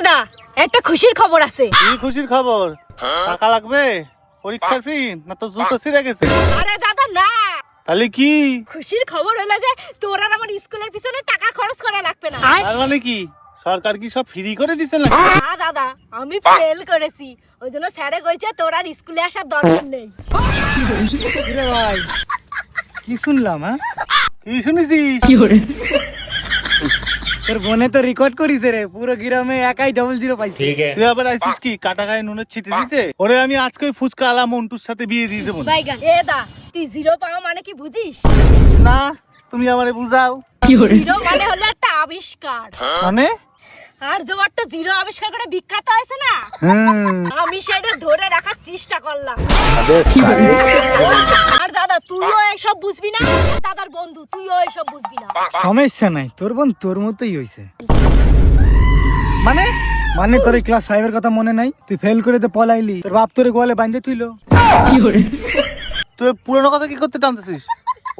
দাদা একটা খুশির খবর আছে। কি খুশির খবর? টাকা লাগবে? পরীক্ষার ফি না তো জুতো ছিঁড়ে গেছে? আরে দাদা না, তাহলে কি খুশির খবর হলো যে তোর আর আমার স্কুলের পিছনে টাকা খরচ করা লাগবে না। তার মানে কি সরকার কি সব ফ্রি করে দিছে না? না দাদা, আমি ফেল করেছি, ওই জন্য স্যারে কইছে তোর আর স্কুলে আসার দরকার নেই। রে ভাই কি শুনলাম? হ্যাঁ কি শুনেছিস? তোর বোনে তো রেকর্ড করিছে রে, পুরো গ্রামে একাই 00 পাইছে। তুই আবার আইছিস কি কাটা গায়ে নুনের ছিটে দিতে? ওরে আমি আজকে ফুচকা আলা মন্টুর সাথে বিয়ে দিয়ে দেবো। এ দা, তুই জিরো পাওয়া মানে কি বুঝিস? না তুমি আমারে বুঝাও। জিরো মানে হলো একটা আবিষ্কার, মানে? আর জোয়ারটা জিরো আবিষ্কার করে বিখ্যাত হয়েছে না, আমি সেটা ধরে রাখার চেষ্টা করলাম। আর দাদা তুইও এসব বুঝবি না, দাদার বন্ধু তুইও এসব বুঝবি না। সমস্যা নাই, তোর বোন তোর মতোই হইছে। মানে মানে তোর ক্লাস 5 এর কথা মনে নাই? তুই ফেল করে তো পলাইলি, তোর বাপ তোরে গোয়ালে বাঁধে তুইলো। তুই পুরনো কথা কি করতে টানতেছিস?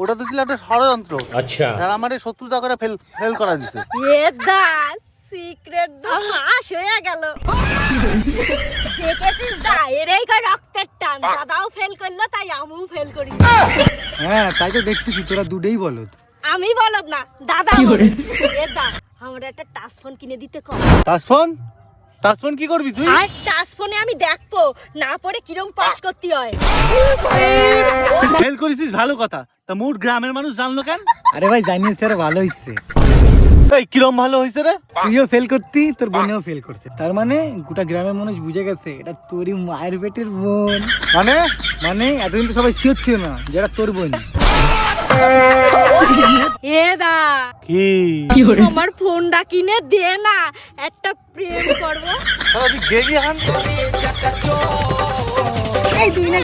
ওটা তো ছিল একটা ষড়যন্ত্র। আচ্ছা, যারা আমারে শত্রুতা করে ফেল করা দিছে। এ দাস সিক্রেট তো ফাঁস হয়ে গেল। দেখেছিস দা, এরাই কয় রক্তের টান, দাদাও ফেল করলো তাই আমিও ফেল করি। হ্যাঁ তাই তো দেখতেছি, তোরা দুটেই বলো। আমি বলব না, দাদা বলদ। এ দা, আমার একটা টাচ ফোন কিনে দিতে কর। টাচ ফোন কি করবি তুই? আর টাচ ফোনে আমি দেখবো না পড়ে কিরম পাস করতে হয়। ফেল করেছিস ভালো কথা, তা মোট গ্রামের মানুষ জানলো কেন? আরে ভাই জানিস স্যার ভালো হইছে, এই কিরম ভালো হয়েছে রে? তুইও ফেল করতি, তোর বোনেও ফেল করছে, তার মানে গোটা গ্রামের মানুষ বুঝে গেছে এটা তোরই মায়ের পেটের বোন। মানে মানে এতদিন তো সবাই শিওর ছিল না যেটা তোর বোন। এ দা, কি আমার ফোনটা কিনে দে না, একটা প্রেম করবো। গেলি হান। এই তুই না